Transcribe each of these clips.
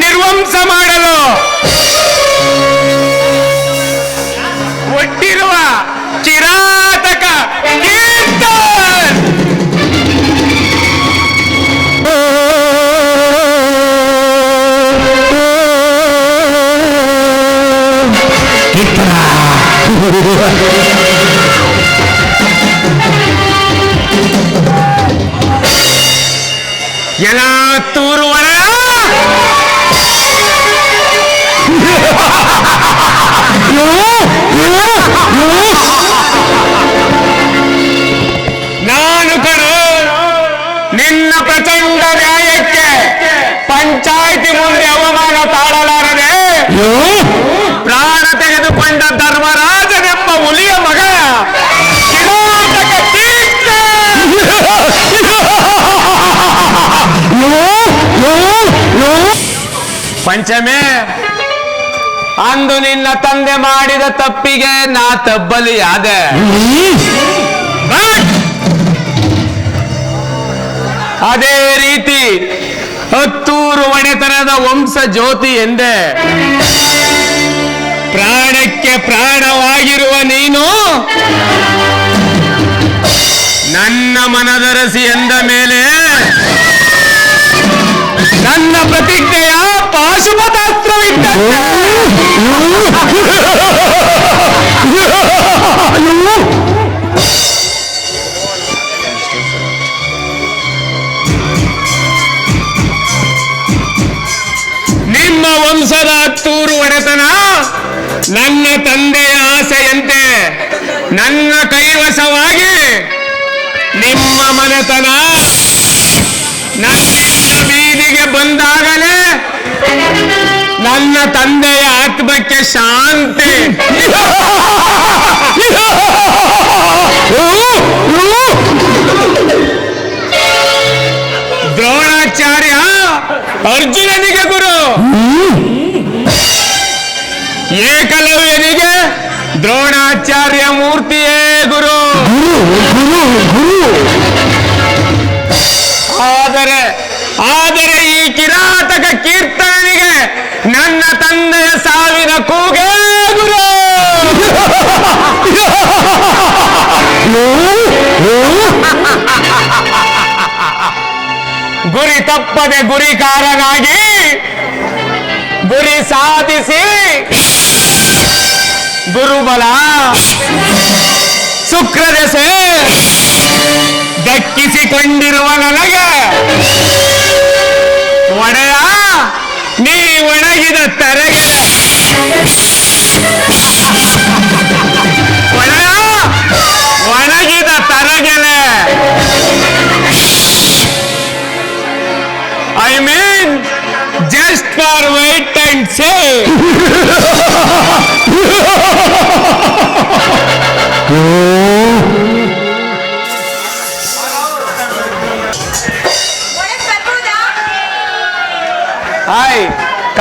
ನಿರ್ವಂಸ ಮಾಡಲು ಒಟ್ಟಿರುವ ಕಿರಾತಕ ಕೀರ್ತನ್. ಎಲ್ಲ ತೂರುವಳ ನಾನು ಕಣು ನಿನ್ನ ಪ್ರಚಂಡ ನ್ಯಾಯಕ್ಕೆ ಪಂಚಾಯಿತಿ ಮುಂದೆ ಅವಮಾನ ತಾಳಲಾರದೆ ಪ್ರಾಣ ತೆಗೆದುಕೊಂಡ ಧರ್ಮರಾಜನೆಂಬ ಹುಲಿಯ ಮಗ ಪಂಚಮೆ, ಅಂದು ನಿನ್ನ ತಂದೆ ಮಾಡಿದ ತಪ್ಪಿಗೆ ನಾ ತಬ್ಬಲಿಯಾದೆ. ಅದೇ ರೀತಿ ಹತ್ತೂರು ಒಡೆತನದ ವಂಶ ಜ್ಯೋತಿ ಎಂದೆ. ಪ್ರಾಣಕ್ಕೆ ಪ್ರಾಣವಾಗಿರುವ ನೀನು ನನ್ನ ಮನದರಸಿ ಎಂದ ಮೇಲೆ ನನ್ನ ಪ್ರತಿಜ್ಞೆಯ ಪಾಶುಪತಾಸ್ತ್ರವಿದ್ದ ನಿಮ್ಮ ವಂಶದ ಹತ್ತೂರು ಒಡೆತನ ನನ್ನ ತಂದೆಯ ಆಸೆಯಂತೆ ನನ್ನ ಕೈವಶವಾಗಿ ನಿಮ್ಮ ಮನೆತನ ನನ್ನ ಬೀದಿಗೆ ಬಂದಾಗಲೇ ನನ್ನ ತಂದೆಯ ಆತ್ಮಕ್ಕೆ ಶಾಂತಿ. ದ್ರೋಣಾಚಾರ್ಯ ಅರ್ಜುನನಿಗೆ ಗುರು, ಏಕಲವ್ಯನಿಗೆ ದ್ರೋಣಾಚಾರ್ಯ ಮೂರ್ತಿಯೇ ಗುರು. ಆದರೆ ಈ ಕಿರಾತಕ ಕೀರ್ತನಿಗೆ ನನ್ನ ತಂದೆಯ ಸಾವಿನ ಕೂಗೇ ಗುರು. ಗುರಿ ತಪ್ಪದೆ ಗುರಿಕಾರನಾಗಿ ಗುರಿ ಸಾಧಿಸಿ ಗುರುಬಲ ಶುಕ್ರದೆಸೆ ದಕ್ಕಿಸಿಕೊಂಡಿರುವ ನನಗೆ ಒಡೆಯ ನೀ ಒಣಗಿದ ತರೆಗೆ ಒಡೆಯ ಒಣಗಿದ ತರಗೆಲೆ I mean just for wait and say.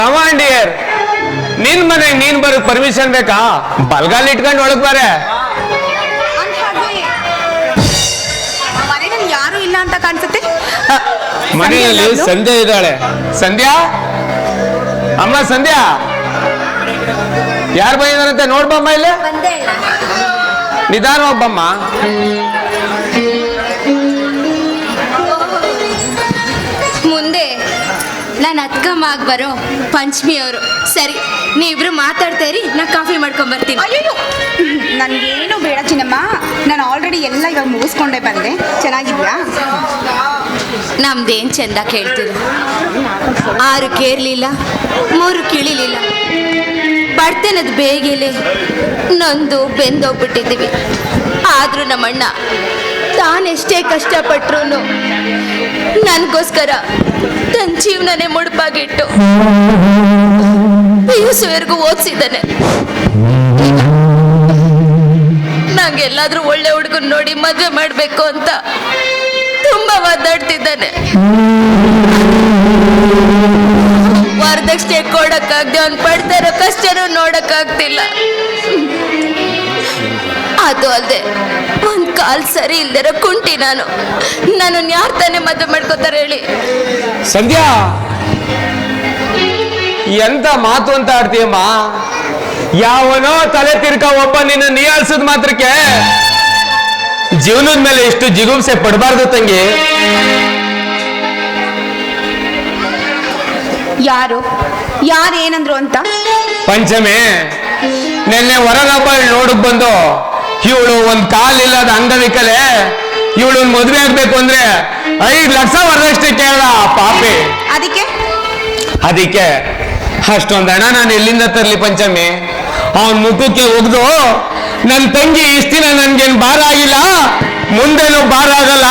Commander, ನಿನ್ ಮನೆಗೆ ನೀನ್ ಬರೋಕ್ ಪರ್ಮಿಷನ್ ಬೇಕಾ? ಬಲ್ಗಾಲ್ ಇಟ್ಕೊಂಡು ಒಳಗ್ ಬಾರೆ. ಮನೆಯಲ್ಲಿ ಯಾರು ಇಲ್ಲ ಅಂತ ಕಾಣಿಸುತ್ತೆ. ಮನೆಯಲ್ಲಿ ಸಂಧ್ಯಾ ಇದ್ದಾಳೆ. ಸಂಧ್ಯಾ, ಅಮ್ಮ ಸಂಧ್ಯಾ, ಯಾರು ಬಂದಿದಾರಂತೆ ನೋಡ್ಬಮ್ಮ ಇಲ್ಲಿ. ನಿಧಾನ ಒಬ್ಬಮ್ಮ. ಮುಂದೆ ನಾನು ಅತ್ಕಮ್ಮ ಆಗಿ ಬರೋ ಪಂಚಮಿ ಅವರು. ಸರಿ, ನೀವಿಬ್ರು ಮಾತಾಡ್ತಾ ಇರಿ, ನಾ ಕಾಫಿ ಮಾಡ್ಕೊಂಡ್ ಬರ್ತೀನಿ. ಅಯ್ಯೋ, ನನ್ಗೇನು ಬೇಡ ಚಿನ್ನಮ್ಮ, ನಾನು ಆಲ್ರೆಡಿ ಎಲ್ಲ ಇವಾಗ ಮುಗಿಸ್ಕೊಂಡೆ ಬಂದೆ. ಚೆನ್ನಾಗಿದ್ಯಾ? ನಮ್ದೇನ್ ಚಂದ ಕೇಳ್ತೀರ. 6 ಕೇರ್ಲಿಲ್ಲ, 3 ಕಿಳಿಲಿಲ್ಲ. ಬಡ್ತನದ ಬೇಗೆಲೆ ನೊಂದು ಬೆಂದೋಗ್ಬಿಟ್ಟಿದ್ದೀವಿ. ಆದ್ರೂ ನಮ್ಮಣ್ಣ ತಾನೆಷ್ಟೇ ಕಷ್ಟಪಟ್ರು ನನಗೋಸ್ಕರ ತನ್ನ ಜೀವನನೇ ಮುಡುಪಾಗಿಟ್ಟು ಪಿಯುಸಿವರೆಗೂ ಓದಿಸಿದ್ದಾನೆ. ನಂಗೆಲ್ಲಾದ್ರೂ ಒಳ್ಳೆ ಹುಡುಗನ್ ನೋಡಿ ಮದುವೆ ಮಾಡ್ಬೇಕು ಅಂತ ತುಂಬಾ ಒದ್ದಾಡ್ತಿದ್ದಾನೆ. ವರದಕ್ಷಿಣೆ ಕೊಡಕ್ಕಾಗ್ದೆ ಅವ್ನು ಪಡ್ತಾ ಇರೋ ಕಷ್ಟನೂ ನೋಡಕ್ಕಾಗ್ತಿಲ್ಲ. ಅದು ಅಲ್ಲದೆ ಒಂದ್ ಕಾಲ್ ಸರಿ ಇಲ್ದಿರೋ ಕುಂಟಿ ನಾನು. ನನ್ನನ್ನು ಯಾರು ತಾನೇ ಮದುವೆ ಮಾಡ್ಕೋತಾರೆ ಹೇಳಿ? ಸಂಧ್ಯಾ, ಎಂತ ಮಾತು ಅಂತ ಆಡ್ತೀಯಮ್ಮ. ಯಾವನೋ ತಲೆ ತಿರ್ಕ ಒಬ್ಬ ನಿನ್ನ ನೀಯಾಳ್ಸದ್ ಮಾತ್ರಕ್ಕೆ ಜೀವನದ ಮೇಲೆ ಎಷ್ಟು ಜಿಗುಪ್ಸೆ ಪಡಬಾರ್ದು ತಂಗಿ. ಯಾರೇನಂದ್ರು ಅಂತ? ಪಂಚಮಿ, ನಿನ್ನೆ ಹೊರನೊಬ್ಬ ನೋಡಕ್ ಬಂದು ಇವಳು ಒಂದ್ ಕಾಲಿಲ್ಲದ ಅಂಗವಿಕಲೆ, ಇವಳು ಮದ್ವೆ ಆಗ್ಬೇಕು ಅಂದ್ರೆ 5 ಲಕ್ಷ ವರದಕ್ಷಿಣೆ ಕೇಳ ಪಾಪಿ. ಅದಕ್ಕೆ ಅಷ್ಟೊಂದ್ ಹಣ ನಾನು ಎಲ್ಲಿಂದ ತರ್ಲಿ ಪಂಚಮಿ? ಅವನ್ ಮುಖಕ್ಕೆ ಒಗ್ದು ನನ್ ತಂಗಿ ಇಷ್ಟ ದಿನ ನನ್ಗೇನ್ ಭಾರ ಆಗಿಲ್ಲ, ಮುಂದೇನು ಭಾರ ಆಗಲ್ಲ,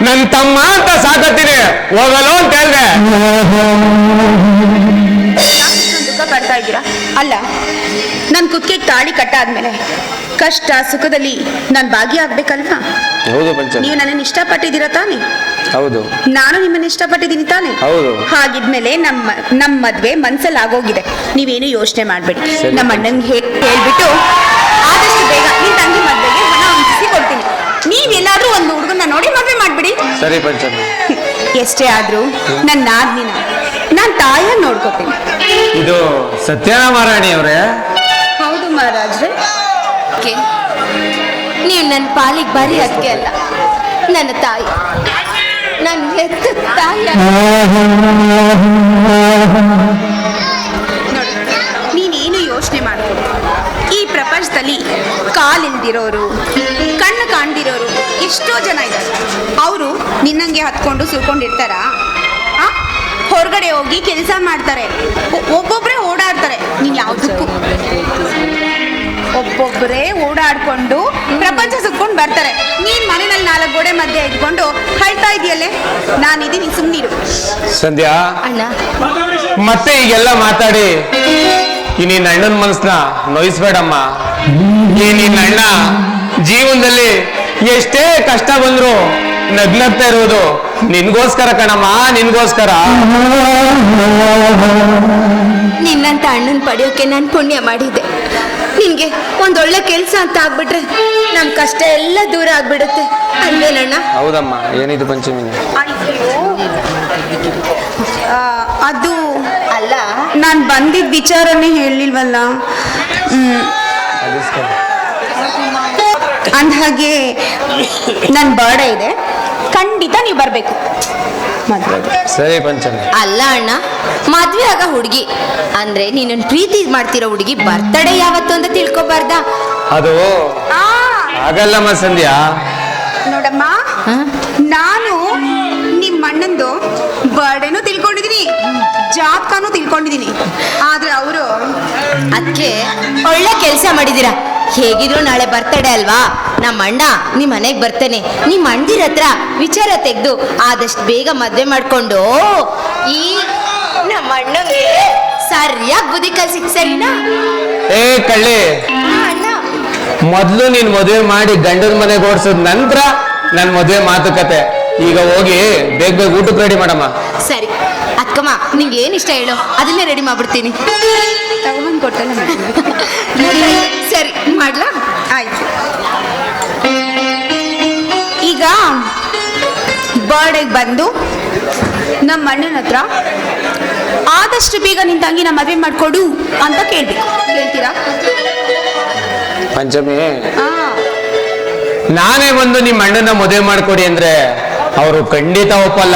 ನನ್ ತಮ್ಮ ಅಂತ ಸಾಕತ್ತೀನಿ, ಹೋಗಲು ಅಂತ ಹೇಳ್ದೆ. ದುಃಖ ಪಡ್ತಾ ಇದ್ದೀರಾ? ಅಲ್ಲ, ನನ್ ಕುತ್ತಿಗೆ ತಾಳಿ ಕಟ್ಟಾದ್ಮೇಲೆ ಕಷ್ಟ ಸುಖದಲ್ಲಿ ನಾನು ಭಾಗಿಯಾಗ್ಬೇಕಲ್ವಾ? ಹೌದು ಪಂಚಮಿ. ನೀವು ನನ್ನನ್ನು ಇಷ್ಟಪಟ್ಟಿದ್ದೀರಾ ತಾನೆ? ಹೌದು. ನಾನು ನಿಮ್ಮನ್ನ ಇಷ್ಟಪಟ್ಟಿದ್ದೀನಿ ತಾನೆ? ಹೌದು. ಹಾಗಿದ್ಮೇಲೆ ನಮ್ಮ ಮದ್ವೆ ಮನ್ಸಲ್ಲಿ ಆಗೋಗಿದೆ. ನೀವೇನು ಯೋಚನೆ ಮಾಡ್ಬೇಡಿ. ನಮ್ಮ ಅಣ್ಣಂಗೆ ಹೇಳ್ಬಿಟ್ಟು ಆದಷ್ಟು ಬೇಗ ನಿನ್ ತಂಗಿ ಮದ್ವೆಗೆ ಹಣ ಹೊಂದಿಸಿ ಕೊಡ್ತೀನಿ. ನೀವೆಲ್ಲಾದ್ರೂ ಒಂದು ಹುಡುಗನ್ನ ನೋಡಿ ಮದ್ವೆ ಮಾಡ್ಬಿಡಿ. ಸರಿ ಪಂಚಮಿ. ಎಷ್ಟೇ ಆದ್ರೂ ನನ್ನ ನಾದ್ನಿನ ನಾನ್ ತಾಯಿಯಾಗಿ ನೋಡ್ಕೋತೀನಿ. ಇದು ಸತ್ಯನಾ ಮಹಾರಾಣಿ ಅವರೇ? ಹೌದು ಮಹಾರಾಜ್ರೆ. ನೀವು ನನ್ನ ಪಾಲಿಗೆ ಬರೀ ಅದಕ್ಕೆ ಅಲ್ಲ, ನನ್ನ ತಾಯಿ, ನನ್ನ ಹೆತ್ತ ತಾಯಿ. ನೀನೇನು ಯೋಚನೆ ಮಾಡ್ಬೋದು. ಈ ಪ್ರಪಂಚದಲ್ಲಿ ಕಾಲಿಲ್ದಿರೋರು, ಕಣ್ಣು ಕಾಣ್ದಿರೋರು ಎಷ್ಟೋ ಜನ ಇದ್ದಾರೆ. ಅವರು ನಿನ್ನಂಗೆ ಹತ್ಕೊಂಡು ಸುರ್ಕೊಂಡಿರ್ತಾರ? ಹೊರಗಡೆ ಹೋಗಿ ಕೆಲಸ ಮಾಡ್ತಾರೆ, ಒಬ್ಬೊಬ್ಬರೇ ಓಡಾಡ್ತಾರೆ. ನೀನು ಯಾವುದಕ್ಕೂ ಒಬ್ಬೊಬ್ಬರೇ ಓಡಾಡ್ಕೊಂಡು ಪ್ರಪಂಚ ಸುತ್ಕೊಂಡು ಬರ್ತಾರೆ. ನೀನ್ ಮನೆಯಲ್ಲಿ 4 ಗೋಡೆ ಮಧ್ಯೆ ಇದ್ಕೊಂಡು ಹೇಳ್ತಾ ಇದೆಯಲ್ಲೇ, ನಾನಿದ್ದೀನಿ, ಸುಮ್ಮನಿರು. ಸಂಧ್ಯಾ, ಅಣ್ಣ ಮತ್ತೆ ಈಗೆಲ್ಲ ಮಾತಾಡಿ ಈ ನಿನ್ನ ಅಣ್ಣನ ಮನಸ್ಸನ್ನ ನೋಯಿಸ್ಬೇಡಮ್ಮ. ಈ ನಿನ್ನ ಅಣ್ಣ ಜೀವನದಲ್ಲಿ ಎಷ್ಟೇ ಕಷ್ಟ ಬಂದ್ರು ನಗ್ನಗ್ತಾ ಇರೋದು ನಿನ್ಗೋಸ್ಕರ ಕಣಮ್ಮ, ನಿನ್ಗೋಸ್ಕರ. ನಿನ್ನಂತ ಅಣ್ಣನ ಪಡೆಯೋಕೆ ನಾನು ಪುಣ್ಯ ಮಾಡಿದ್ದೆ. ನಿನ್ಗೆ ಒಂದೊಳ್ಳೆ ಕೆಲಸ ಅಂತ ಆಗ್ಬಿಟ್ರೆ ನಮ್ ಕಷ್ಟ ಎಲ್ಲ ದೂರ ಆಗ್ಬಿಡುತ್ತೆ ಅಲ್ವೇನಣ್ಣ? ಹೌದಮ್ಮ. ಏನಿದು ಪಂಚಮಿ? ಅದು ಅಲ್ಲ, ನಾನು ಬಂದಿದ್ದ ವಿಚಾರನೇ ಹೇಳಿಲ್ವಲ್ಲ. ಅಂದ್ಹಾಗೆ ನನ್ನ ಬರ್ಡೇ ಇದೆ, ಖಂಡಿತ ನೀವು ಬರಬೇಕು ಮದುವೆಗೆ. ಸರಿ ಪಂಚಮಿ. ಅಲ್ಲ ಅಣ್ಣ, ಮದ್ವೆ ಆಗ ಹುಡುಗಿ ಅಂದ್ರೆ ನೀನನ್ ಪ್ರೀತಿ ಮಾಡ್ತಿರೋ ಹುಡುಗಿ ಬರ್ತಡೇ ಯಾವತ್ತು ಅಂತ ತಿಳ್ಕೊಬಾರ್ದ? ಅದು ಆಗಲ್ಲಮ್ಮ ಸಂಧ್ಯಾ. ನೋಡಮ್ಮ, ನಾನು ನಿಮ್ಮ ಅಣ್ಣಂದು ಬರ್ಡೇನು ತಿಳ್ಕೊಂಡಿದೀನಿ, ಜಾತಕನೂ ತಿಳ್ಕೊಂಡಿದೀನಿ. ಆದ್ರೆ ಅವರು ಅದಕ್ಕೆ ಒಳ್ಳೆ ಕೆಲಸ ಮಾಡಿದೀರಾ. ಹೇಗಿದ್ರು ನಾಳೆ ಬರ್ತಡೇ ಅಲ್ವಾ, ನಮ್ಮ ಅಣ್ಣ ನಿಮ್ಮ ಮನೆಗೆ ಬರ್ತೇನೆ. ನಿಮ್ಮ ಅಣ್ಣದಿರ ಹತ್ರ ವಿಚಾರ ತೆಗೆದು ಆದಷ್ಟು ಬೇಗ ಮದ್ವೆ ಮಾಡ್ಕೊಂಡು ಈ ನಮ್ಮ ಅಣ್ಣಗೆ ಸರಿಯಾಗಿ ಬುದ್ಧಿ ಕಲ್ಸಿ, ಸರಿನಾ? ಏ ಕಳ್ಳಿ, ಅಣ್ಣ ಮೊದ್ಲು ನೀನ್ ಮದುವೆ ಮಾಡಿ ಗಂಡನ ಮನೆಗೆ ಓಡಿಸಿದ ನಂತರ ನನ್ ಮದುವೆ ಮಾತುಕತೆ. ಈಗ ಹೋಗಿ ಬೇಗ ಊಟಕ್ಕೆ ರೆಡಿ ಮಾಡಮ್ಮ. ಸರಿ. ಅಕ್ಕಮ್ಮ ನಿಂಗೆ ಏನ್ ಇಷ್ಟ ಹೇಳು ಅದನ್ನೇ ರೆಡಿ ಮಾಡ್ಬಿಡ್ತೀನಿ. ತಗೊಂಬಂದು ಕೊಟ್ಟಲ್ಲ ಸರಿ ಮಾಡ್ಲಾ? ಆಯ್ತು. ಈಗ ಬರ್ಡೇಗೆ ಬಂದು ನಮ್ಮ ಅಣ್ಣನ ಹತ್ರ ಆದಷ್ಟು ಬೇಗ ನಿನ್ ತಂಗಿನ ಮದುವೆ ಮಾಡ್ಕೊಡು ಅಂತ ಕೇಳ್ಬೇಕು. ಕೇಳ್ತೀರಾ? ಪಂಚಮಿ, ಆ, ನಾನೇ ಬಂದು ನಿಮ್ಮ ಅಣ್ಣನ ಮದುವೆ ಮಾಡ್ಕೊಡಿ ಅಂದ್ರೆ ಅವರು ಖಂಡಿತ ಒಪ್ಪಲ್ಲ.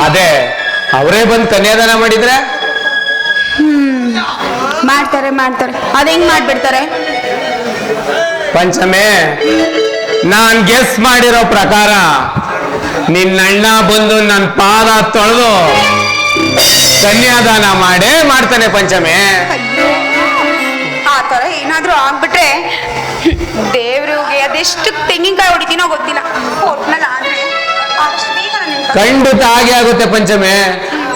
ಅದೇ ಅವರೇ ಬಂದು ಕನ್ಯಾದಾನ ಮಾಡಿದ್ರೆ ಮಾಡ್ತಾರೆ ಮಾಡ್ತಾರೆ. ಅದ ಹೆಂಗ್ ಮಾಡ್ಬಿಡ್ತಾರೆ? ಪಂಚಮಿ, ನಾನ್ ಗೆಸ್ ಮಾಡಿರೋ ಪ್ರಕಾರ ನಿನ್ನಣ್ಣ ಬಂದು ನನ್ನ ಪಾದ ತೊಳೆದು ಕನ್ಯಾದಾನ ಮಾಡೇ ಮಾಡ್ತಾನೆ ಪಂಚಮಿ. ಆ ತರ ಏನಾದ್ರೂ ಆಗ್ಬಿಟ್ರೆ ದೇವ್ರಿಗೆ ಅದೆಷ್ಟು ತೆಂಗಿನಕಾಯಿ ಹೊಡಿತೀನೋ ಗೊತ್ತಿಲ್ಲ. ಒಟ್ನಲ್ಲಿ ಆದ್ರೆ ಆದಷ್ಟು ಬೇಗ ನಾನು ನಿನ್ ತಂಗಿ- ಖಂಡಿತ ಹಾಗೆ ಆಗುತ್ತೆ ಪಂಚಮಿ.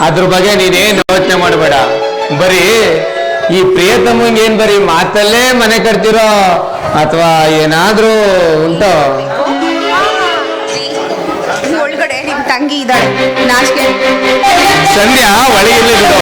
ಅದ್ರ ಬಗ್ಗೆ ನೀನೇನು ಯೋಚನೆ ಮಾಡಬೇಡ. ಬರೀ ಈ ಪ್ರಿಯತಮ್ಮಂಗೆ ಏನ್ ಬರೀ ಮಾತಲ್ಲೇ ಮನೆ ಕಟ್ತಿರೋ ಅಥವಾ ಏನಾದ್ರೂ ಉಂಟೋ? ಒಳಗಡೆ ನಿಮ್ ತಂಗಿ ಇದ್ದಾಳೆ, ನಾಚಿಕೆ ಸಂಧ್ಯಾ ಒಳಗಿರ್ಲಿ ಬಿಡು.